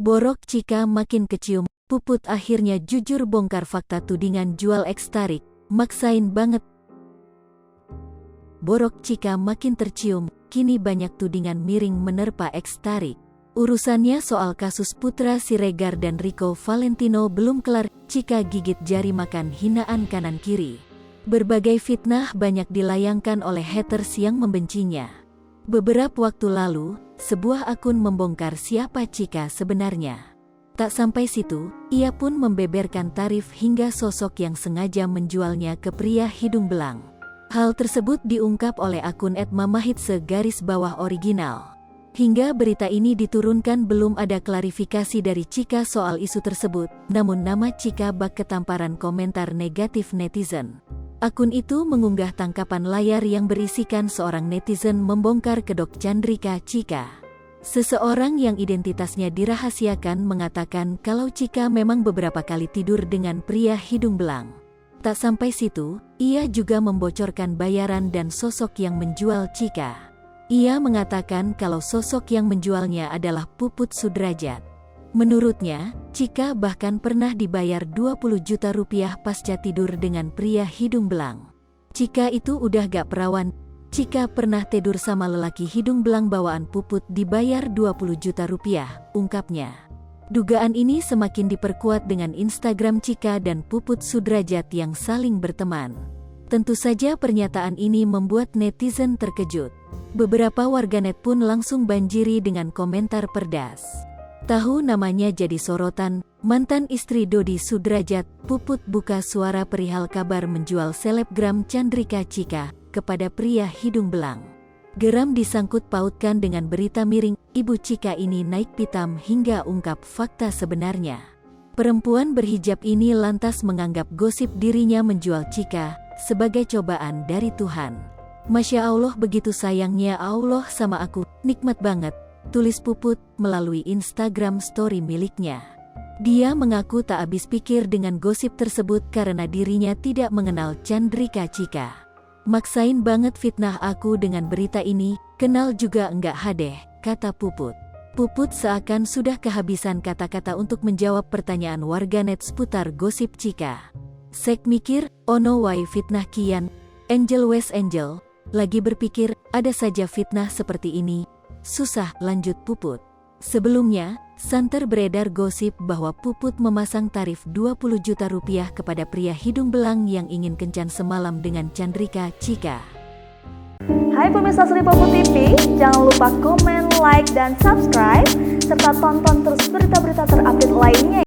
Borok Cika makin kecium, Puput akhirnya jujur bongkar fakta tudingan jual ekstarik, maksain banget. Borok Cika makin tercium, kini banyak tudingan miring menerpa ekstarik. Urusannya soal kasus Putra Siregar dan Rico Valentino belum kelar, Cika gigit jari makan hinaan kanan kiri. Berbagai fitnah banyak dilayangkan oleh haters yang membencinya. Beberapa waktu lalu, sebuah akun membongkar siapa Cika sebenarnya. Tak sampai situ, ia pun membeberkan tarif hingga sosok yang sengaja menjualnya ke pria hidung belang. Hal tersebut diungkap oleh akun @mamahitse_original. Hingga berita ini diturunkan belum ada klarifikasi dari Cika soal isu tersebut, namun nama Cika bak ketamparan komentar negatif netizen. Akun itu mengunggah tangkapan layar yang berisikan seorang netizen membongkar kedok Chandrika Cika. Seseorang yang identitasnya dirahasiakan mengatakan kalau Cika memang beberapa kali tidur dengan pria hidung belang. Tak sampai situ, ia juga membocorkan bayaran dan sosok yang menjual Cika. Ia mengatakan kalau sosok yang menjualnya adalah Puput Sudrajat. Menurutnya, Cika bahkan pernah dibayar 20 juta rupiah pasca tidur dengan pria hidung belang. Cika itu udah gak perawan. Cika pernah tidur sama lelaki hidung belang bawaan Puput dibayar 20 juta rupiah, ungkapnya. Dugaan ini semakin diperkuat dengan Instagram Cika dan Puput Sudrajat yang saling berteman. Tentu saja pernyataan ini membuat netizen terkejut. Beberapa warganet pun langsung banjiri dengan komentar perdas. Tahu namanya jadi sorotan, mantan istri Dodi Sudrajat, Puput buka suara perihal kabar menjual selebgram Chandrika Cika kepada pria hidung belang. Geram disangkut pautkan dengan berita miring, ibu Cika ini naik pitam hingga ungkap fakta sebenarnya. Perempuan berhijab ini lantas menganggap gosip dirinya menjual Cika sebagai cobaan dari Tuhan. Masya Allah, begitu sayangnya Allah sama aku, nikmat banget, tulis Puput melalui Instagram story miliknya. Dia mengaku tak habis pikir dengan gosip tersebut karena dirinya tidak mengenal Chandrika Cika. Maksain banget fitnah aku dengan berita ini, kenal juga enggak hadeh, kata Puput. Puput seakan sudah kehabisan kata-kata untuk menjawab pertanyaan warganet seputar gosip Cika. Sek mikir, ono wai fitnah kian, Angel West Angel, lagi berpikir, ada saja fitnah seperti ini. Susah, lanjut Puput. Sebelumnya, santer beredar gosip bahwa Puput memasang tarif 20 juta rupiah kepada pria hidung belang yang ingin kencan semalam dengan Chandrika Cika. Hai pemirsa Sri Puput TV, jangan lupa komen, like, dan subscribe, serta tonton terus berita-berita terupdate lainnya.